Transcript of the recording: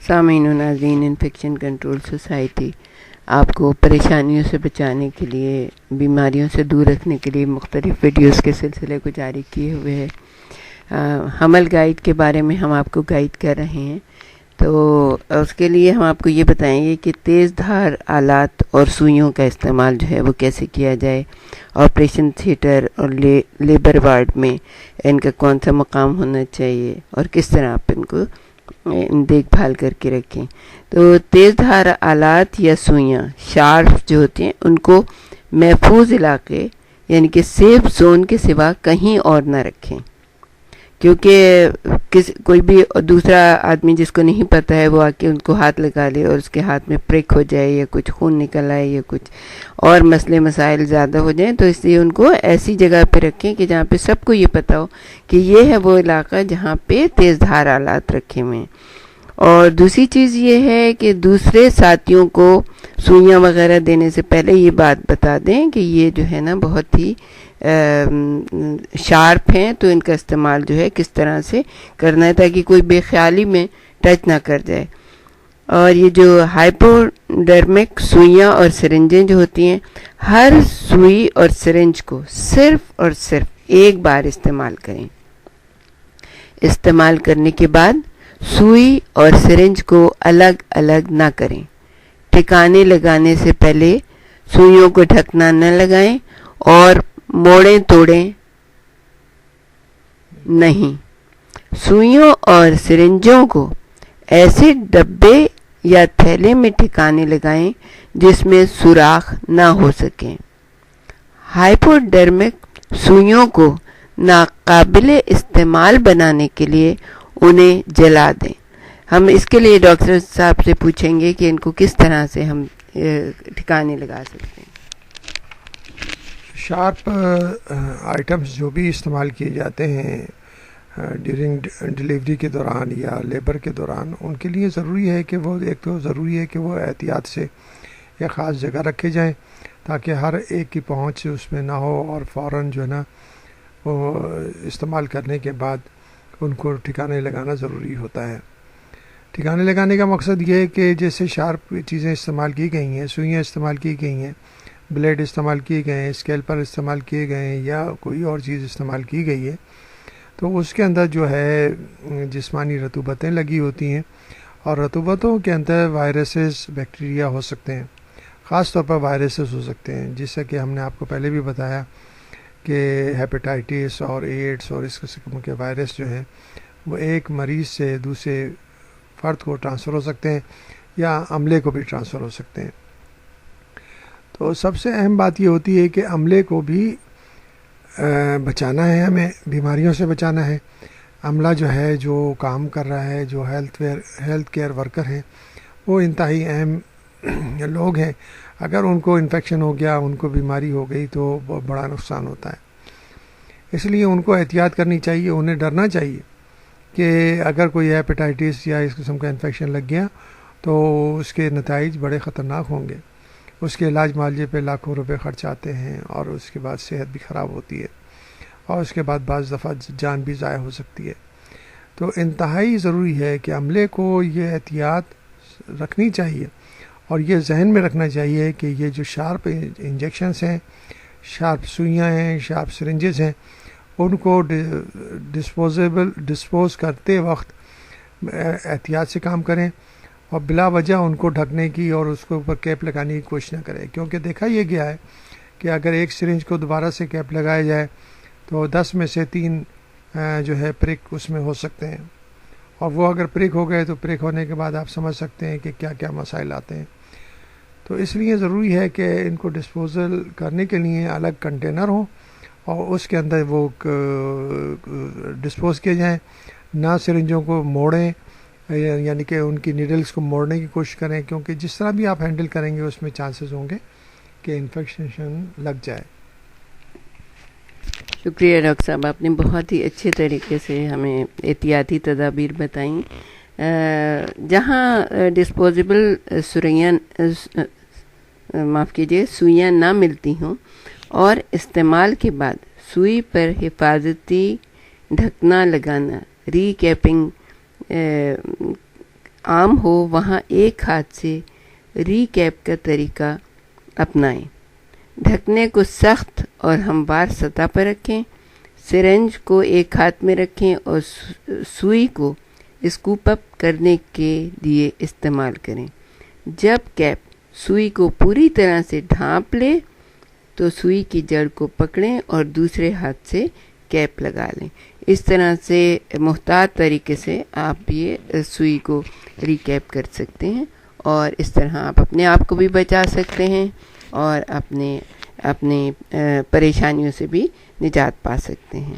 سامعین و ناظرین، انفیکشن کنٹرول سوسائٹی آپ کو پریشانیوں سے بچانے کے لیے، بیماریوں سے دور رکھنے کے لیے مختلف ویڈیوز کے سلسلے کو جاری کیے ہوئے ہے۔ حمل گائیڈ کے بارے میں ہم آپ کو گائیڈ کر رہے ہیں، تو اس کے لیے ہم آپ کو یہ بتائیں گے کہ تیز دھار آلات اور سوئیوں کا استعمال جو ہے وہ کیسے کیا جائے، آپریشن تھیٹر اور لیبر وارڈ میں ان کا کون سا مقام ہونا چاہیے اور کس طرح آپ ان کو دیکھ بھال کر کے رکھیں۔ تو تیز دھار آلات یا سوئیاں شارپ جو ہوتی ہیں ان کو محفوظ علاقے یعنی کہ سیف زون کے سوا کہیں اور نہ رکھیں، کیونکہ کوئی بھی دوسرا آدمی جس کو نہیں پتہ ہے وہ آ کے ان کو ہاتھ لگا لے اور اس کے ہاتھ میں پرک ہو جائے یا کچھ خون نکل آئے یا کچھ اور مسئلے مسائل زیادہ ہو جائیں، تو اس لیے ان کو ایسی جگہ پہ رکھیں کہ جہاں پہ سب کو یہ پتہ ہو کہ یہ ہے وہ علاقہ جہاں پہ تیز دھار آلات رکھے ہوئے ہیں۔ اور دوسری چیز یہ ہے کہ دوسرے ساتھیوں کو سوئیاں وغیرہ دینے سے پہلے یہ بات بتا دیں کہ یہ جو ہے نا بہت ہی شارپ ہیں، تو ان کا استعمال جو ہے کس طرح سے کرنا ہے تاکہ کوئی بے خیالی میں ٹچ نہ کر جائے۔ اور یہ جو ہائپوڈرمک سوئیاں اور سرنجیں جو ہوتی ہیں، ہر سوئی اور سرنج کو صرف اور صرف ایک بار استعمال کریں۔ استعمال کرنے کے بعد سوئی اور سرنج کو الگ الگ نہ کریں۔ ٹھکانے لگانے سے پہلے سوئیوں کو ڈھکنا نہ لگائیں اور موڑیں توڑیں نہیں۔ سوئیوں اور سرنجوں کو ایسے ڈبے یا تھیلے میں ٹھکانے لگائیں جس میں سوراخ نہ ہو سکیں۔ ہائپوڈرمک سوئیوں کو ناقابل استعمال بنانے کے لیے انہیں جلا دیں۔ ہم اس کے لیے ڈاکٹر صاحب سے پوچھیں گے کہ ان کو کس طرح سے ہم ٹھکانے لگا سکتے ہیں۔ شارپ آئٹمس جو بھی استعمال کیے جاتے ہیں ڈیورنگ ڈیلیوری کے دوران یا لیبر کے دوران، ان کے لیے ضروری ہے کہ وہ احتیاط سے ایک خاص جگہ رکھے جائیں تاکہ ہر ایک کی پہنچ اس میں نہ ہو، اور فوراً جو ہے نا وہ استعمال کرنے کے بعد ان کو ٹھکانے لگانا ضروری ہوتا ہے۔ ٹھکانے لگانے کا مقصد یہ ہے کہ جیسے شارپ چیزیں استعمال کی گئی ہیں، سوئیاں استعمال کی گئی ہیں، بلیڈ استعمال کیے گئے ہیں، اسکیلپر استعمال کیے گئے ہیں یا کوئی اور چیز استعمال کی گئی ہے، تو اس کے اندر جو ہے جسمانی رطوبتیں لگی ہوتی ہیں، اور رطوبتوں کے اندر وائرسز، بیکٹیریا ہو سکتے ہیں، خاص طور پر وائرسز ہو سکتے ہیں، جس سے کہ ہم نے آپ کو پہلے بھی بتایا کہ ہیپیٹائٹس اور ایڈس اور اس قسم کے وائرس جو ہیں وہ ایک مریض سے دوسرے فرد کو ٹرانسفر ہو سکتے ہیں یا عملے کو بھی ٹرانسفر ہو سکتے ہیں۔ تو سب سے اہم بات یہ ہوتی ہے کہ عملے کو بھی بچانا ہے، ہمیں بیماریوں سے بچانا ہے۔ عملہ جو ہے جو کام کر رہا ہے، جو ہیلتھ کیئر ورکر ہیں، وہ انتہائی اہم لوگ ہیں۔ اگر ان کو انفیکشن ہو گیا، ان کو بیماری ہو گئی تو بہت بڑا نقصان ہوتا ہے۔ اس لیے ان کو احتیاط کرنی چاہیے، انہیں ڈرنا چاہیے کہ اگر کوئی ہیپیٹائٹس یا اس قسم کا انفیکشن لگ گیا تو اس کے نتائج بڑے خطرناک ہوں گے۔ اس کے علاج معالجے پہ لاکھوں روپے خرچ آتے ہیں، اور اس کے بعد صحت بھی خراب ہوتی ہے، اور اس کے بعد بعض دفعہ جان بھی ضائع ہو سکتی ہے۔ تو انتہائی ضروری ہے کہ عملے کو یہ احتیاط رکھنی چاہیے، اور یہ ذہن میں رکھنا چاہیے کہ یہ جو شارپ انجیکشنز ہیں، شارپ سوئیاں ہیں، شارپ سرنجز ہیں، ان کو ڈسپوز کرتے وقت احتیاط سے کام کریں، اور بلا وجہ ان کو ڈھکنے کی اور اس کے اوپر کیپ لگانے کی کوشش نہ کریں، کیونکہ دیکھا یہ گیا ہے کہ اگر ایک سرنج کو دوبارہ سے کیپ لگایا جائے تو 10 میں سے 3 جو ہے پرک اس میں ہو سکتے ہیں، اور وہ اگر پرک ہو گئے تو پرک ہونے کے بعد آپ سمجھ سکتے ہیں کہ کیا کیا مسائل آتے ہیں۔ تو اس لیے ضروری ہے کہ ان کو ڈسپوزل کرنے کے لیے الگ کنٹینر ہوں اور اس کے اندر وہ ڈسپوز کیے جائیں، نہ سرنجوں کو موڑیں، یعنی کہ ان کی نیڈلز کو موڑنے کی کوشش کریں، کیونکہ جس طرح بھی آپ ہینڈل کریں گے اس میں چانسز ہوں گے کہ انفیکشن لگ جائے۔ شکریہ ڈاکٹر صاحب، آپ نے بہت ہی اچھے طریقے سے ہمیں احتیاطی تدابیر بتائیں۔ جہاں ڈسپوزیبل سوئیاں نہ ملتی ہوں اور استعمال کے بعد سوئی پر حفاظتی ڈھکنا لگانا، ری کیپنگ عام ہو وہاں ایک ہاتھ سے ری کیپ کا طریقہ اپنائیں۔ ڈھکنے کو سخت اور ہموار سطح پر رکھیں۔ سرنج کو ایک ہاتھ میں رکھیں اور سوئی کو اسکوپ اپ کرنے کے لیے استعمال کریں۔ جب کیپ سوئی کو پوری طرح سے ڈھانپ لے تو سوئی کی جڑ کو پکڑیں اور دوسرے ہاتھ سے کیپ لگا لیں۔ اس طرح سے محتاط طریقے سے آپ یہ سوئی کو ری کیپ کر سکتے ہیں، اور اس طرح آپ اپنے آپ کو بھی بچا سکتے ہیں اور اپنے پریشانیوں سے بھی نجات پا سکتے ہیں۔